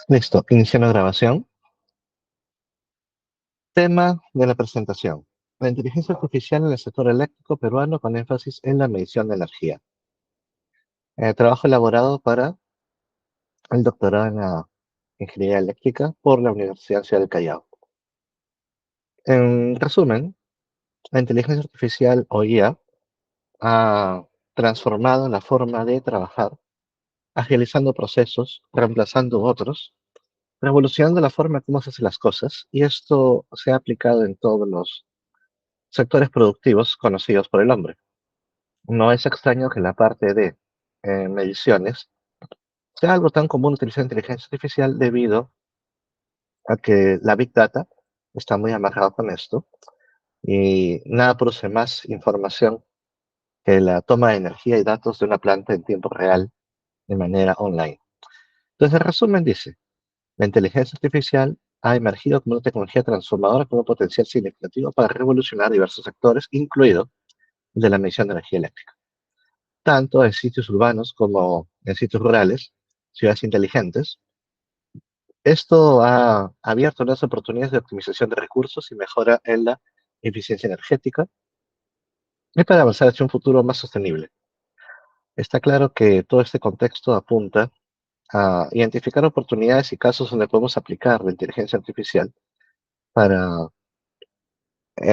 Listo, iniciando grabación. Tema de la presentación. La inteligencia artificial en el sector eléctrico peruano con énfasis en la medición de energía. Trabajo elaborado para el doctorado en la ingeniería eléctrica por la Universidad Ciudad del Callao. En resumen, la inteligencia artificial o IA ha transformado la forma de trabajar, agilizando procesos, reemplazando otros, revolucionando la forma como se hacen las cosas, y esto se ha aplicado en todos los sectores productivos conocidos por el hombre. No es extraño que la parte de mediciones sea algo tan común utilizar inteligencia artificial debido a que la Big Data está muy amarrado con esto y nada produce más información que la toma de energía y datos de una planta en tiempo real de manera online. Entonces, el resumen dice, la inteligencia artificial ha emergido como una tecnología transformadora con un potencial significativo para revolucionar diversos sectores, incluido el de la medición de energía eléctrica, tanto en sitios urbanos como en sitios rurales, ciudades inteligentes. Esto ha abierto nuevas oportunidades de optimización de recursos y mejora en la eficiencia energética y para avanzar hacia un futuro más sostenible. Está claro que todo este contexto apunta a identificar oportunidades y casos donde podemos aplicar la inteligencia artificial para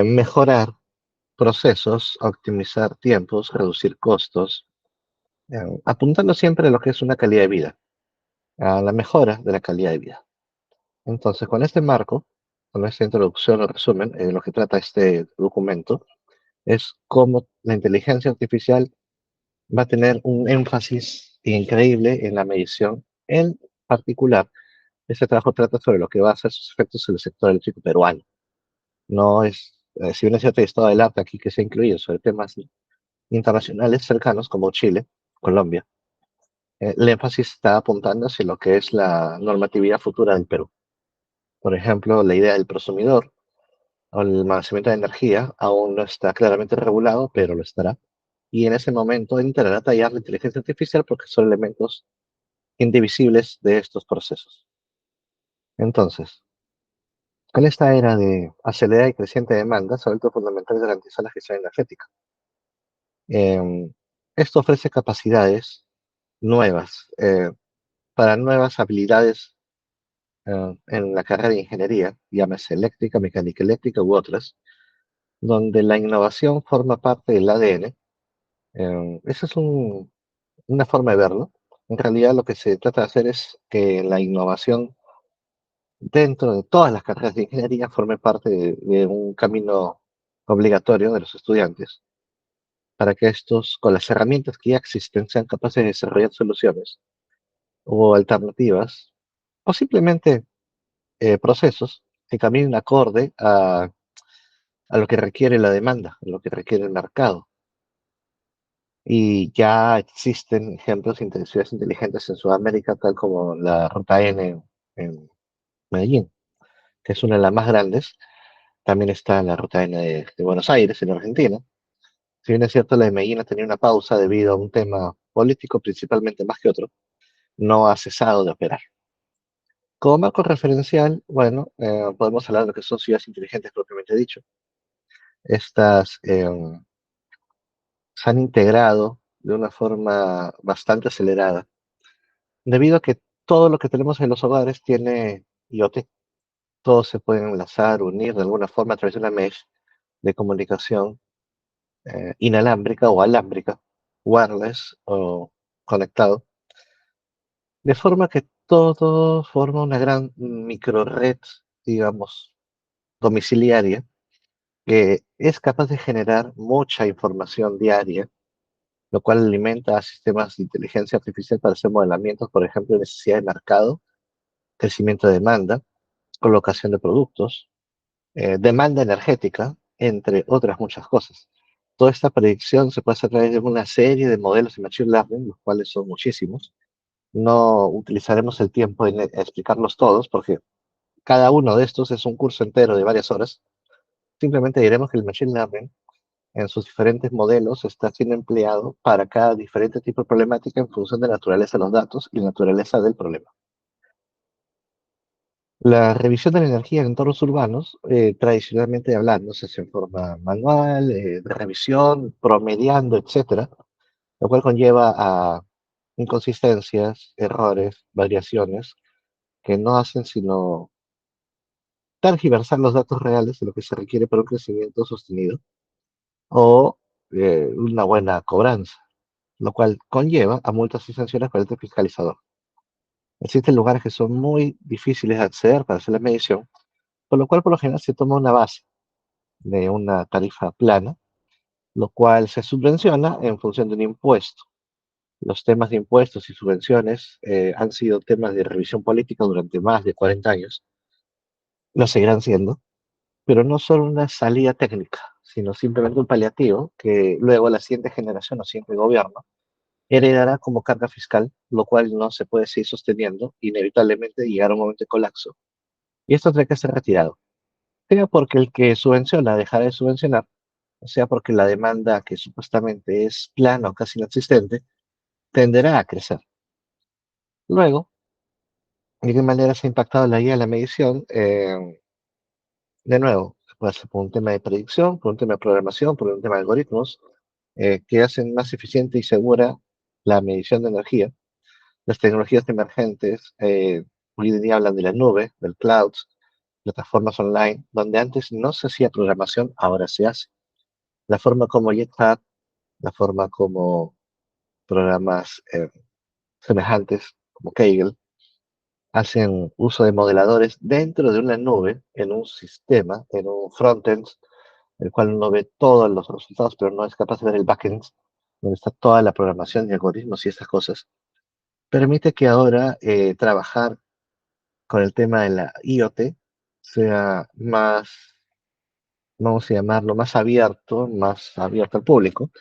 mejorar procesos, optimizar tiempos, reducir costos, apuntando siempre a lo que es una calidad de vida, a la mejora de la calidad de vida. Entonces, con este marco, con esta introducción o resumen, lo que trata este documento es cómo la inteligencia artificial va a tener un énfasis increíble en la medición. En particular, este trabajo trata sobre lo que va a ser sus efectos en el sector eléctrico peruano. No es, si bien es cierto, hay estado del arte aquí que se ha incluido sobre temas internacionales cercanos como Chile, Colombia, el énfasis está apuntando hacia lo que es la normatividad futura del Perú. Por ejemplo, la idea del prosumidor o el almacenamiento de energía aún no está claramente regulado, pero lo estará. Y en ese momento entrará a tallar la inteligencia artificial porque son elementos indivisibles de estos procesos. Entonces, con esta era de acelerada y creciente demanda, se ha vuelto fundamental garantizar la gestión energética. Em, Esto ofrece capacidades nuevas para nuevas habilidades en la carrera de ingeniería, llámese eléctrica, mecánica eléctrica u otras, donde la innovación forma parte del ADN. Esa es una forma de verlo. En realidad lo que se trata de hacer es que la innovación dentro de todas las carreras de ingeniería forme parte de un camino obligatorio de los estudiantes para que estos, con las herramientas que ya existen, sean capaces de desarrollar soluciones o alternativas o simplemente procesos que caminen acorde a lo que requiere la demanda, a lo que requiere el mercado. Y ya existen ejemplos de ciudades inteligentes en Sudamérica, tal como la Ruta N en Medellín, que es una de las más grandes. También está la Ruta N de Buenos Aires, en Argentina. Si bien es cierto, la de Medellín ha tenido una pausa debido a un tema político, principalmente más que otro, no ha cesado de operar. Como marco referencial, bueno, podemos hablar de lo que son ciudades inteligentes propiamente dicho. Estas se han integrado de una forma bastante acelerada debido a que todo lo que tenemos en los hogares tiene IoT. Todo se puede enlazar, unir de alguna forma a través de una mesh de comunicación inalámbrica o alámbrica, wireless o conectado, de forma que todo forma una gran microred, digamos, domiciliaria, que es capaz de generar mucha información diaria, lo cual alimenta a sistemas de inteligencia artificial para hacer modelamientos, por ejemplo, de necesidad de mercado, crecimiento de demanda, colocación de productos, demanda energética, entre otras muchas cosas. Toda esta predicción se puede hacer a través de una serie de modelos de Machine Learning, los cuales son muchísimos. No utilizaremos el tiempo en explicarlos todos porque cada uno de estos es un curso entero de varias horas. Simplemente diremos que el Machine Learning en sus diferentes modelos está siendo empleado para cada diferente tipo de problemática en función de la naturaleza de los datos y la naturaleza del problema. La revisión de la energía en entornos urbanos, tradicionalmente hablando, se hace en forma manual, de revisión, promediando, etcétera, lo cual conlleva a inconsistencias, errores, variaciones que no hacen sino tergiversar los datos reales de lo que se requiere para un crecimiento sostenido o una buena cobranza, lo cual conlleva a multas y sanciones para el ente fiscalizador. Existen lugares que son muy difíciles de acceder para hacer la medición, por lo cual por lo general se toma una base de una tarifa plana, lo cual se subvenciona en función de un impuesto. Los temas de impuestos y subvenciones han sido temas de revisión política durante más de 40 años, lo seguirán siendo, pero no son una salida técnica, sino simplemente un paliativo que luego la siguiente generación o siguiente gobierno heredará como carga fiscal, lo cual no se puede seguir sosteniendo, inevitablemente llegará un momento de colapso. Y esto tendrá que ser retirado, sea porque el que subvenciona dejará de subvencionar, o sea porque la demanda, que supuestamente es plana o casi inexistente, tenderá a crecer. Luego, ¿de qué manera se ha impactado la guía de la medición? De nuevo, se puede hacer por un tema de predicción, por un tema de programación, por un tema de algoritmos, que hacen más eficiente y segura la medición de energía. Las tecnologías emergentes, hoy en día hablan de la nube, del cloud, plataformas online, donde antes no se hacía programación, ahora se hace. La forma como GitHub, la forma como programas semejantes como Kaggle hacen uso de modeladores dentro de una nube, en un sistema, en un frontend, el cual uno ve todos los resultados, pero no es capaz de ver el backend, donde está toda la programación y algoritmos y estas cosas. Permite que ahora trabajar con el tema de la IoT sea más, vamos a llamarlo, más abierto al público,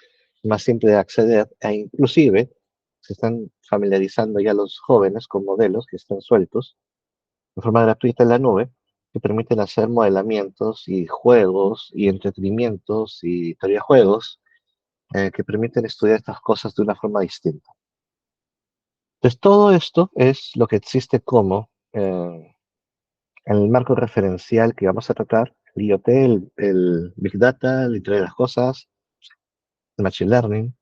más simple de acceder, e inclusive se están familiarizando ya los jóvenes con modelos que están sueltos de forma gratuita en la nube, que permiten hacer modelamientos y juegos y entretenimientos y todavía juegos que permiten estudiar estas cosas de una forma distinta. Entonces, todo esto es lo que existe como en el marco referencial que vamos a tratar, el IoT, el Big Data, el Internet de las Cosas, el Machine Learning,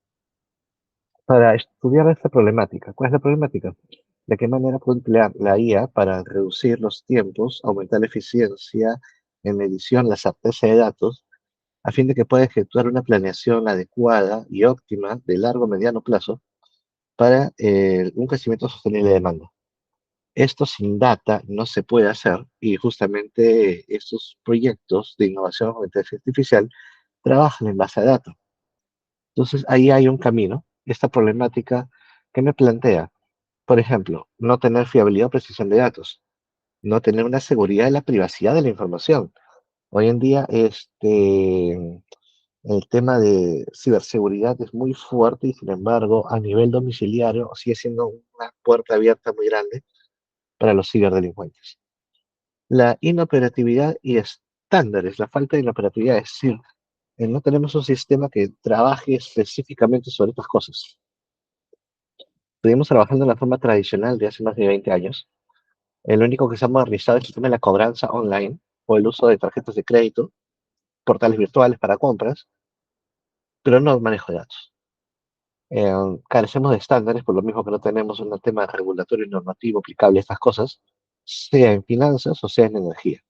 para estudiar esta problemática. ¿Cuál es la problemática? ¿De qué manera puedo emplear la IA para reducir los tiempos, aumentar la eficiencia en medición, la certeza de datos, a fin de que pueda efectuar una planeación adecuada y óptima de largo o mediano plazo para un crecimiento sostenible de demanda? Esto sin data no se puede hacer y justamente estos proyectos de innovación con inteligencia artificial trabajan en base a datos. Entonces ahí hay un camino, esta problemática que me plantea, por ejemplo, no tener fiabilidad o precisión de datos, no tener una seguridad de la privacidad de la información. Hoy en día el tema de ciberseguridad es muy fuerte y sin embargo a nivel domiciliario sigue siendo una puerta abierta muy grande para los ciberdelincuentes. La inoperatividad y estándares, la falta de inoperatividad, es decir, no tenemos un sistema que trabaje específicamente sobre estas cosas. Seguimos trabajando en la forma tradicional de hace más de 20 años. El único que se ha modernizado es el tema de la cobranza online o el uso de tarjetas de crédito, portales virtuales para compras, pero no el manejo de datos. Carecemos de estándares, por lo mismo que no tenemos un tema regulatorio y normativo aplicable a estas cosas, sea en finanzas o sea en energía.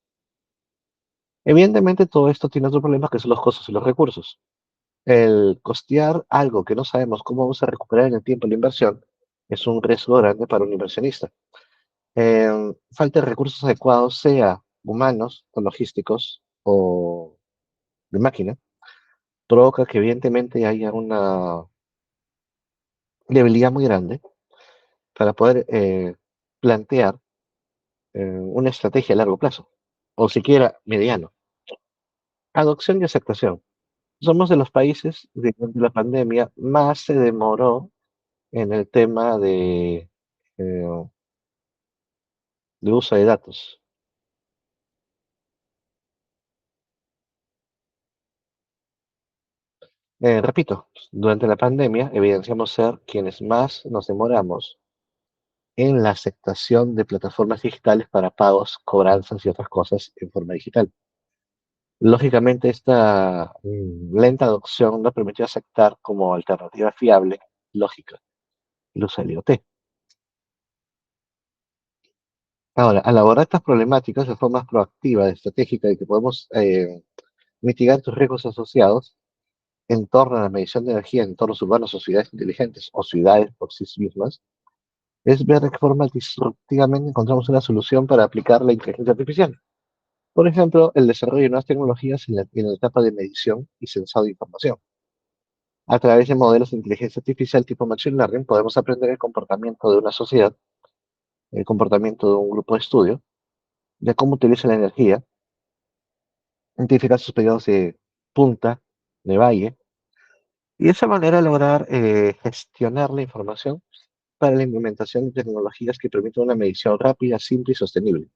Evidentemente, todo esto tiene otro problema que son los costos y los recursos. El costear algo que no sabemos cómo vamos a recuperar en el tiempo la inversión es un riesgo grande para un inversionista. Falta de recursos adecuados, sea humanos o logísticos o de máquina, provoca que evidentemente haya una debilidad muy grande para poder plantear una estrategia a largo plazo, o siquiera mediano. Adopción y aceptación. Somos de los países de donde la pandemia más se demoró en el tema eh, de uso de datos. Repito, durante la pandemia evidenciamos ser quienes más nos demoramos en la aceptación de plataformas digitales para pagos, cobranzas y otras cosas en forma digital. Lógicamente, esta lenta adopción no permitió aceptar como alternativa fiable, lógica, el uso del IoT. Ahora, al abordar estas problemáticas de forma proactiva, estratégica, y que podemos mitigar tus riesgos asociados en torno a la medición de energía en entornos urbanos o ciudades inteligentes o ciudades por sí mismas, es ver de qué forma disruptivamente encontramos una solución para aplicar la inteligencia artificial. Por ejemplo, el desarrollo de nuevas tecnologías en la etapa de medición y sensado de información. A través de modelos de inteligencia artificial tipo Machine Learning podemos aprender el comportamiento de una sociedad, el comportamiento de un grupo de estudio, de cómo utiliza la energía, identificar sus periodos de punta, de valle, y de esa manera lograr gestionar la información para la implementación de tecnologías que permitan una medición rápida, simple y sostenible,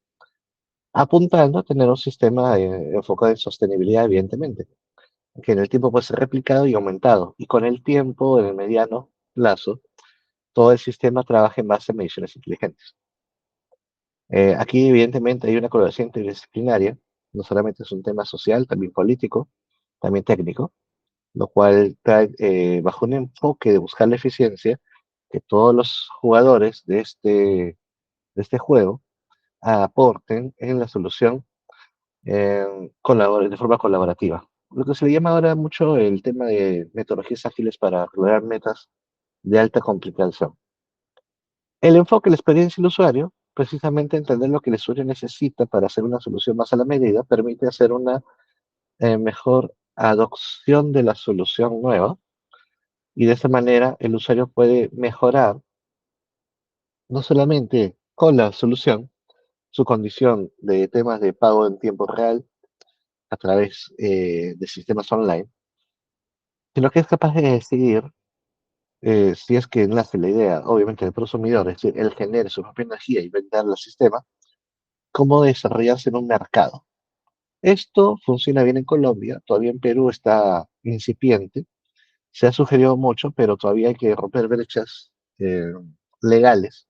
apuntando a tener un sistema enfocado en sostenibilidad, evidentemente, que en el tiempo puede ser replicado y aumentado, y con el tiempo, en el mediano plazo, todo el sistema trabaja en base a mediciones inteligentes. Aquí, evidentemente, hay una colaboración interdisciplinaria, no solamente es un tema social, también político, también técnico, lo cual trae, bajo un enfoque de buscar la eficiencia, que todos los jugadores de este juego aporten en la solución de forma colaborativa. Lo que se le llama ahora mucho el tema de metodologías ágiles para lograr metas de alta complicación. El enfoque, la experiencia del usuario, precisamente entender lo que el usuario necesita para hacer una solución más a la medida, permite hacer una mejor adopción de la solución nueva y de esa manera el usuario puede mejorar no solamente con la solución, su condición de temas de pago en tiempo real a través de sistemas online, sino que es capaz de decidir si es que nace la idea, obviamente, del consumidor, es decir, él genere su propia energía y venderla al sistema, cómo desarrollarse en un mercado. Esto funciona bien en Colombia, todavía en Perú está incipiente, se ha sugerido mucho, pero todavía hay que romper brechas legales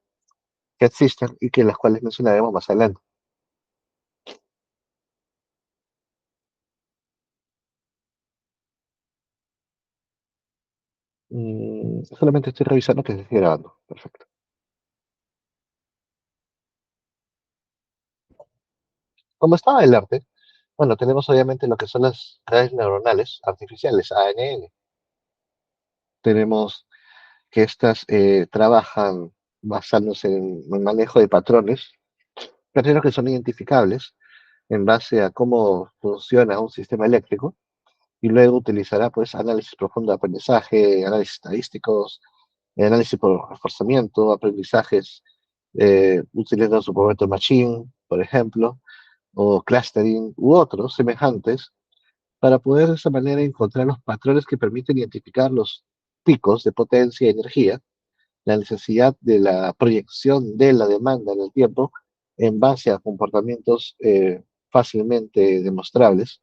que existen y que las cuales mencionaremos más adelante. Solamente estoy revisando que se esté grabando. Perfecto. Como estaba el arte, bueno, tenemos obviamente lo que son las redes neuronales artificiales, ANN. Tenemos que estas trabajan basándose en el manejo de patrones que son identificables en base a cómo funciona un sistema eléctrico y luego utilizará pues análisis profundo de aprendizaje, análisis estadísticos, análisis por reforzamiento, aprendizajes utilizando su momento machine, por ejemplo, o clustering u otros semejantes para poder de esa manera encontrar los patrones que permiten identificar los picos de potencia y energía, la necesidad de la proyección de la demanda en el tiempo en base a comportamientos fácilmente demostrables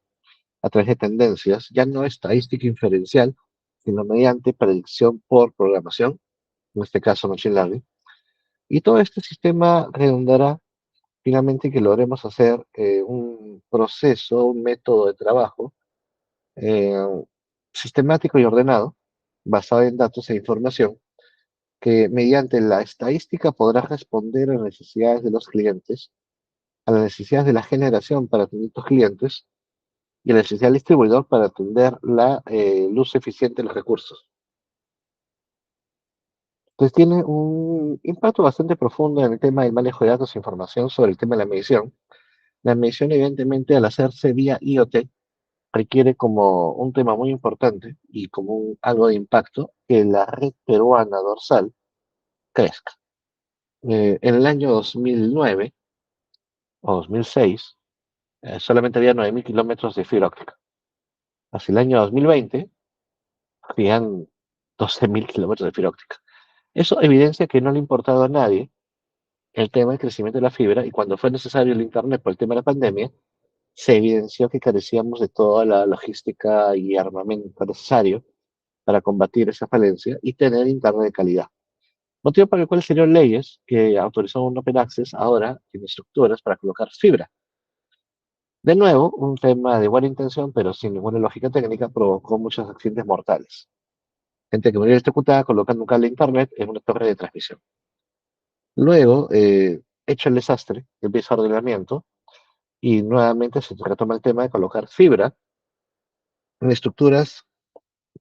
a través de tendencias, ya no estadística inferencial, sino mediante predicción por programación, en este caso Machine Learning. Y todo este sistema redundará finalmente que logremos hacer un proceso, un método de trabajo eh, sistemático y ordenado, basado en datos e información, que mediante la estadística podrá responder a las necesidades de los clientes, a las necesidades de la generación para atender a estos clientes y a la necesidad del distribuidor para atender el uso eficiente de los recursos. Entonces tiene un impacto bastante profundo en el tema del manejo de datos e información sobre el tema de la medición. La medición, evidentemente, al hacerse vía IoT, requiere como un tema muy importante y como algo de impacto que la red peruana dorsal crezca. En el año 2009 o 2006 solamente había 9.000 kilómetros de fibra óptica. Hacia el año 2020 habían 12.000 kilómetros de fibra óptica. Eso evidencia que no le ha importado a nadie el tema del crecimiento de la fibra y cuando fue necesario el Internet por el tema de la pandemia, se evidenció que carecíamos de toda la logística y armamento necesario para combatir esa falencia y tener Internet de calidad. Motivo por el cual salieron leyes que autorizó un Open Access ahora en estructuras para colocar fibra. De nuevo, un tema de buena intención, pero sin ninguna lógica técnica, provocó muchos accidentes mortales. Gente que murió electrocutada colocando un cable de internet en una torre de transmisión. Luego, hecho el desastre, empieza ordenamiento y nuevamente se retoma el tema de colocar fibra en estructuras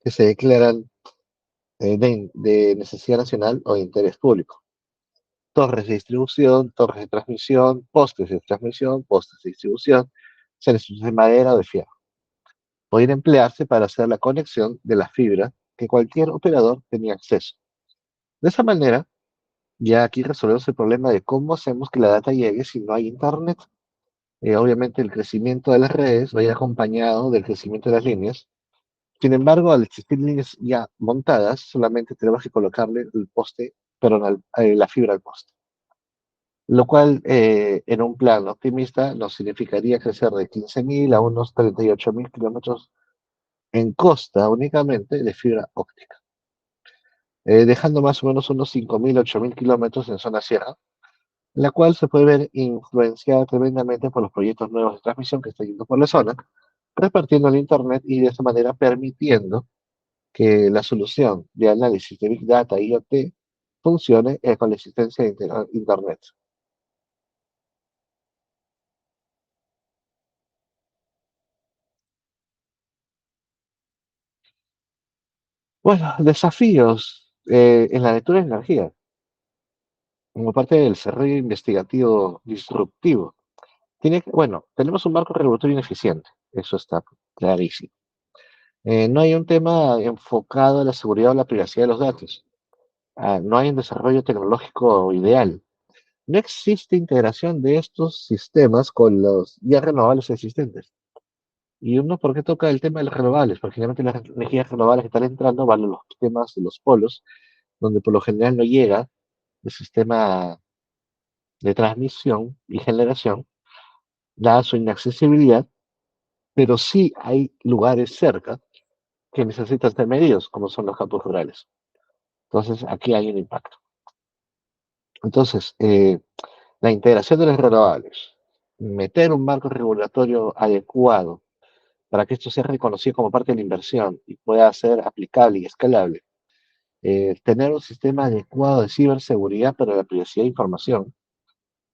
que se declaran de necesidad nacional o de interés público. Torres de distribución, torres de transmisión, postes de distribución, sean estos de madera o de fierro. Podían emplearse para hacer la conexión de la fibra que cualquier operador tenía acceso. De esa manera, ya aquí resolvemos el problema de cómo hacemos que la data llegue si no hay internet. Obviamente el crecimiento de las redes va a ir acompañado del crecimiento de las líneas. Sin embargo, al existir líneas ya montadas, solamente tenemos que colocarle el poste, perdón, la fibra al poste. Lo cual, en un plan optimista, nos significaría crecer de 15.000 a unos 38.000 kilómetros en costa únicamente de fibra óptica, dejando más o menos unos 5.000, 8.000 kilómetros en zona sierra, la cual se puede ver influenciada tremendamente por los proyectos nuevos de transmisión que están yendo por la zona, repartiendo el Internet y de esta manera permitiendo que la solución de análisis de Big Data y IoT funcione con la existencia de Internet. Bueno, desafíos en la lectura de energía, como parte del desarrollo investigativo disruptivo. Bueno, tenemos un marco regulatorio ineficiente, eso está clarísimo. No hay un tema enfocado a la seguridad o la privacidad de los datos. No hay un desarrollo tecnológico ideal. No existe integración de estos sistemas con los ya renovables existentes. Y uno, ¿por qué toca el tema de las renovables? Porque generalmente las energías renovables que están entrando van a los temas de los polos, donde por lo general no llega el sistema de transmisión y generación, dada su inaccesibilidad, pero sí hay lugares cerca que necesitan ser medidos, como son los campos rurales. Entonces, aquí hay un impacto. Entonces, la integración de las renovables, meter un marco regulatorio adecuado para que esto sea reconocido como parte de la inversión y pueda ser aplicable y escalable, tener un sistema adecuado de ciberseguridad para la privacidad de información.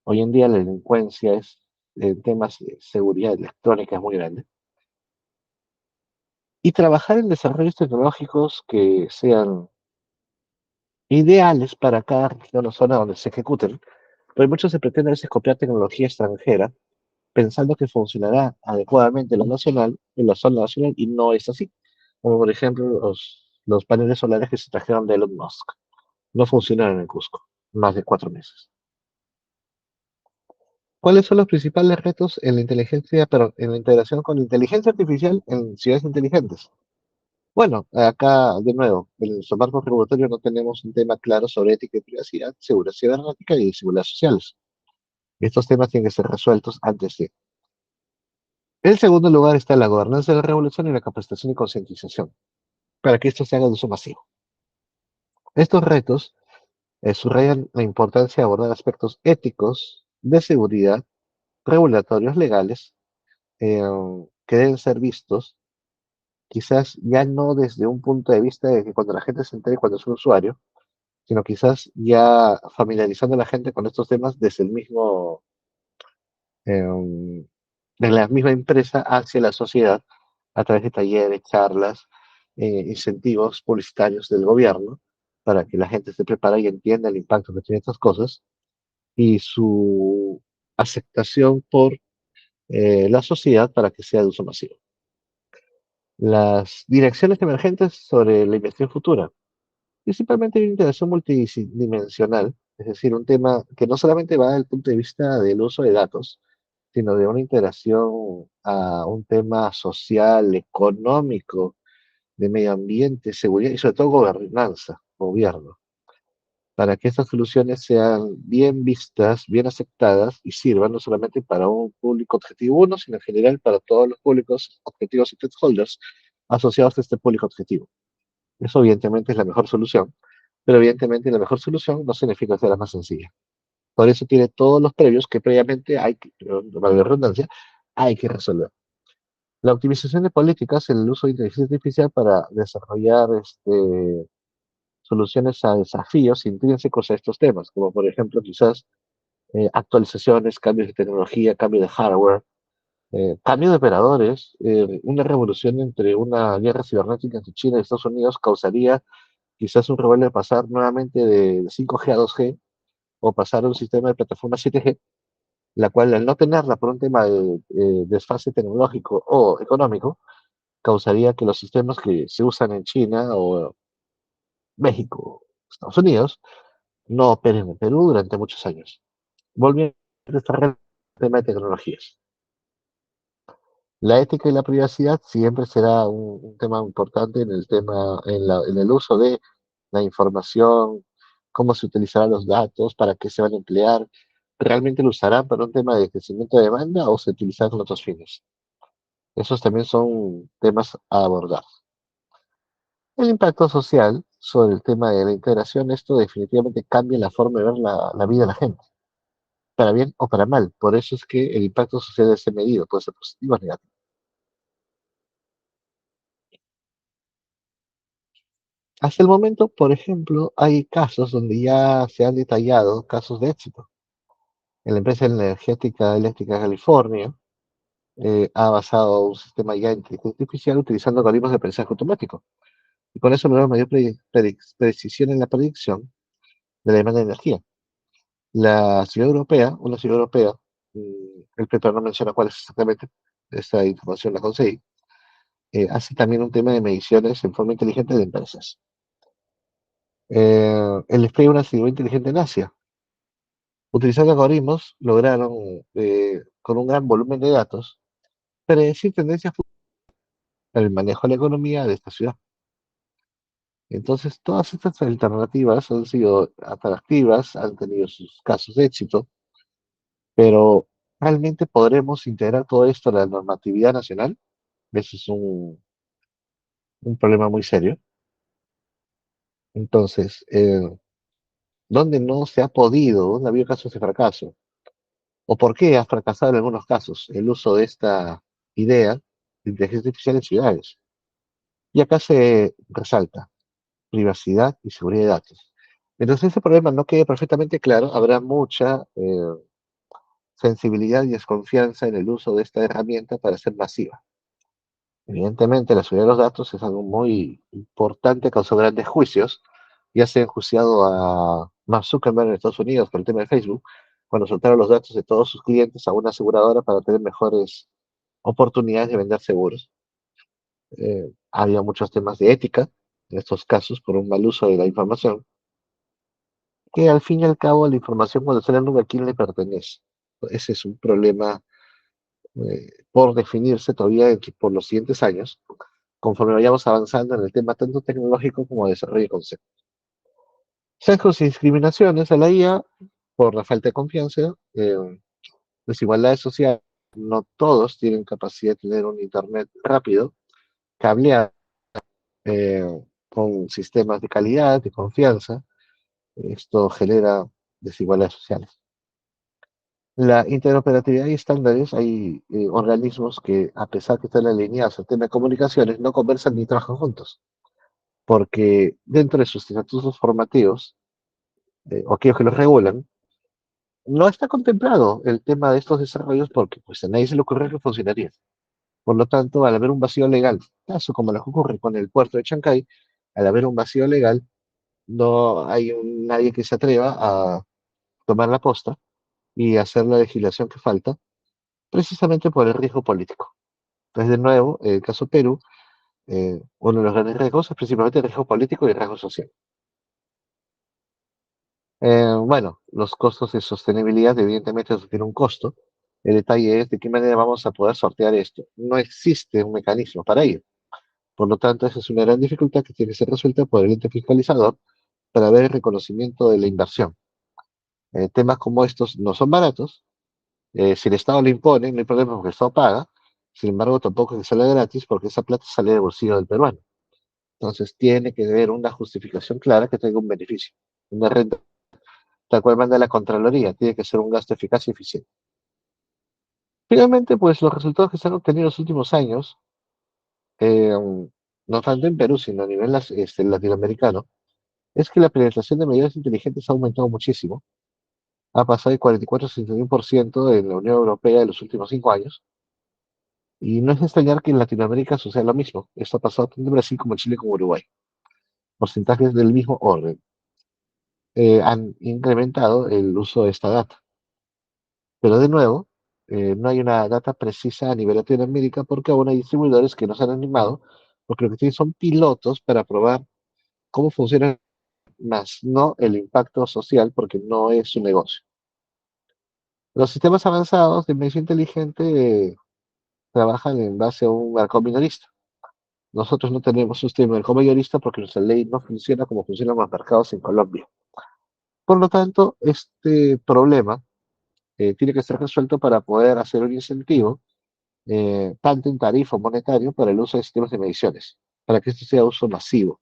Hoy en día la delincuencia en temas de seguridad electrónica es muy grande. Y trabajar en desarrollos tecnológicos que sean ideales para cada región o zona donde se ejecuten, porque mucho se pretende a veces copiar tecnología extranjera pensando que funcionará adecuadamente en lo nacional, en la zona nacional, y no es así. Como por ejemplo los paneles solares que se trajeron de Elon Musk. No funcionaron en Cusco, más de 4 meses. ¿Cuáles son los principales retos en la inteligencia, pero en la integración con la inteligencia artificial en ciudades inteligentes? Bueno, acá de nuevo, en nuestro marco regulatorio no tenemos un tema claro sobre ética y privacidad, seguridad cibernética y seguridad sociales. Estos temas tienen que ser resueltos antes de. En segundo lugar está la gobernanza de la revolución y la capacitación y concientización, para que esto se haga de uso masivo. Estos retos subrayan la importancia de abordar aspectos éticos, de seguridad, regulatorios legales, eh, que deben ser vistos, quizás ya no desde un punto de vista de que cuando la gente se entere cuando es un usuario, sino quizás ya familiarizando a la gente con estos temas desde el mismo, de la misma empresa hacia la sociedad a través de talleres, charlas, incentivos publicitarios del gobierno para que la gente esté preparada y entienda el impacto que tienen estas cosas y su aceptación por la sociedad para que sea de uso masivo. Las direcciones emergentes sobre la inversión futura, principalmente una integración multidimensional, es decir, un tema que no solamente va desde el punto de vista del uso de datos, sino de una integración a un tema social, económico, de medio ambiente, seguridad y sobre todo gobernanza, gobierno, para que estas soluciones sean bien vistas, bien aceptadas y sirvan no solamente para un público objetivo uno, sino en general para todos los públicos objetivos y stakeholders asociados a este público objetivo. Eso evidentemente es la mejor solución, pero evidentemente la mejor solución no significa ser la más sencilla. Por eso tiene todos los previos que previamente hay que, valga la redundancia, hay que resolver. La optimización de políticas, el uso de inteligencia artificial para desarrollar soluciones a desafíos intrínsecos a estos temas, como por ejemplo quizás actualizaciones, cambios de tecnología, cambio de hardware, cambio de operadores, una revolución entre una guerra cibernética entre China y Estados Unidos causaría quizás un revuelo de pasar nuevamente de 5G a 2G o pasar a un sistema de plataforma 7G, la cual al no tenerla por un tema de desfase tecnológico o económico, causaría que los sistemas que se usan en China o México, Estados Unidos, no operen en Perú durante muchos años. Volviendo a este tema de tecnologías. La ética y la privacidad siempre será un tema importante en el tema, en el uso de la información, cómo se utilizarán los datos, para qué se van a emplear, realmente lo usarán para un tema de crecimiento de demanda o se utilizarán con otros fines. Esos también son temas a abordar. El impacto social sobre el tema de la integración, esto definitivamente cambia la forma de ver la vida de la gente, para bien o para mal. Por eso es que el impacto social debe ser medido, puede ser positivo o negativo. Hasta el momento, por ejemplo, hay casos donde ya se han detallado casos de éxito. En la empresa energética eléctrica de California ha basado un sistema ya de inteligencia artificial utilizando algoritmos de aprendizaje automático. Y con eso logra mayor precisión en la predicción de la demanda de energía. La ciudad europea, una ciudad europea, el paper no menciona cuál es exactamente, esta información la conseguí, hace también un tema de mediciones en forma inteligente de empresas. El despliegue de una ciudad inteligente en Asia. Utilizando algoritmos, lograron, con un gran volumen de datos, predecir tendencias en el manejo de la economía de esta ciudad. Entonces, todas estas alternativas han sido atractivas, han tenido sus casos de éxito, pero ¿realmente podremos integrar todo esto a la normatividad nacional? Eso es un problema muy serio. Entonces, ¿dónde no se ha podido? ¿Dónde ha habido casos de fracaso? ¿O por qué ha fracasado en algunos casos el uso de esta idea de inteligencia artificial en ciudades? Y acá se resalta privacidad y seguridad de datos. Mientras ese problema no quede perfectamente claro, habrá mucha sensibilidad y desconfianza en el uso de esta herramienta para ser masiva. Evidentemente, la seguridad de los datos es algo muy importante, causó grandes juicios. Ya se ha enjuiciado a Mark Zuckerberg en Estados Unidos por el tema de Facebook, cuando soltaron los datos de todos sus clientes a una aseguradora para tener mejores oportunidades de vender seguros. Había muchos temas de ética en estos casos por un mal uso de la información, que al fin y al cabo la información cuando sale en nube a quién le pertenece. Ese es un problema por definirse todavía por los siguientes años, conforme vayamos avanzando en el tema tanto tecnológico como de desarrollo de conceptos. Sesgos y discriminaciones a la IA por la falta de confianza, desigualdades sociales, no todos tienen capacidad de tener un internet rápido, cableado, eh, con sistemas de calidad, de confianza. Esto genera desigualdades sociales. La interoperatividad y estándares, hay organismos que, a pesar que están alineados al tema de comunicaciones, no conversan ni trabajan juntos, porque dentro de sus estatutos formativos, o aquellos que los regulan, no está contemplado el tema de estos desarrollos porque pues, a nadie se le ocurre que funcionaría. Por lo tanto, al haber un vacío legal, caso como lo que ocurre con el puerto de Chancay, al haber un vacío legal, no hay nadie que se atreva a tomar la posta y hacer la legislación que falta, precisamente por el riesgo político. Entonces, de nuevo, el caso Perú, uno de los grandes riesgos es principalmente el riesgo político y el riesgo social. Bueno, los costos de sostenibilidad, evidentemente, eso tiene un costo. El detalle es de qué manera vamos a poder sortear esto. No existe un mecanismo para ello. Por lo tanto, esa es una gran dificultad que tiene que ser resuelta por el ente fiscalizador para ver el reconocimiento de la inversión. Temas como estos no son baratos. Si el Estado le impone, no hay problema porque el Estado paga. Sin embargo, tampoco es que sale gratis porque esa plata sale del bolsillo del peruano. Entonces tiene que haber una justificación clara que tenga un beneficio. Una renta tal cual manda la Contraloría, tiene que ser un gasto eficaz y eficiente. Finalmente, pues los resultados que se han obtenido en los últimos años, eh, no tanto en Perú, sino a nivel latinoamericano, es que la penetración de medidas inteligentes ha aumentado muchísimo. Ha pasado de 44 a 61% en la Unión Europea en los últimos 5 años. Y no es de extrañar que en Latinoamérica suceda lo mismo. Esto ha pasado tanto en Brasil como en Chile como Uruguay. Porcentajes del mismo orden. Han incrementado el uso de esta data. Pero de nuevo, no hay una data precisa a nivel Latinoamérica porque aún hay distribuidores que no se han animado, porque lo que tienen son pilotos para probar cómo funciona más, no el impacto social, porque no es su negocio. Los sistemas avanzados de medicina inteligente trabajan en base a un mercado minorista. Nosotros no tenemos un sistema de mercado mayorista porque nuestra ley no funciona como funcionan los mercados en Colombia. Por lo tanto, este problema tiene que ser resuelto para poder hacer un incentivo tanto en tarifa monetario para el uso de sistemas de mediciones, para que esto sea uso masivo.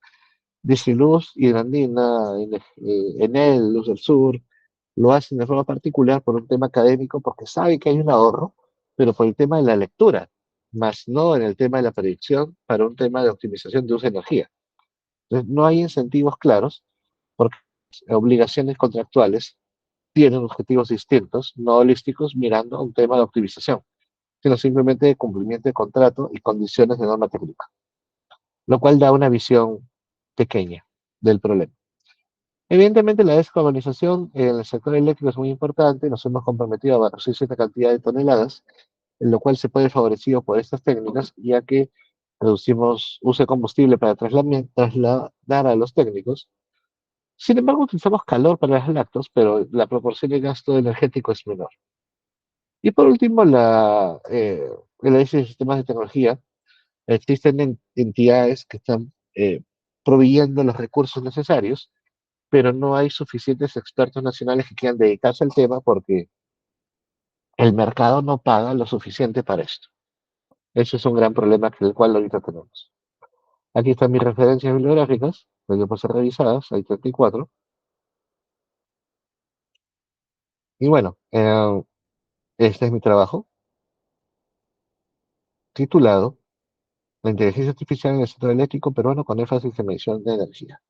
Disniluz y Andina, Enel, Luz del Sur, lo hacen de forma particular por un tema académico, porque saben que hay un ahorro, pero por el tema de la lectura, más no en el tema de la predicción para un tema de optimización de uso de energía. Entonces, no hay incentivos claros, porque obligaciones contractuales tienen objetivos distintos, no holísticos, mirando a un tema de optimización, sino simplemente de cumplimiento de contrato y condiciones de norma técnica, lo cual da una visión pequeña del problema. Evidentemente, la descarbonización en el sector eléctrico es muy importante. Nos hemos comprometido a reducir cierta cantidad de toneladas, en lo cual se puede favorecido por estas técnicas, ya que reducimos uso de combustible para trasladar a los técnicos. Sin embargo, utilizamos calor para las lactos, pero la proporción de gasto energético es menor. Y por último, el análisis de sistemas de tecnología. Existen entidades que están proveyendo los recursos necesarios, pero no hay suficientes expertos nacionales que quieran dedicarse al tema porque el mercado no paga lo suficiente para esto. Eso es un gran problema que el cual ahorita tenemos. Aquí están mis referencias bibliográficas, que pueden ser revisadas, hay 34. Y bueno, este es mi trabajo, titulado La inteligencia artificial en el sector eléctrico peruano con énfasis en medición de energía.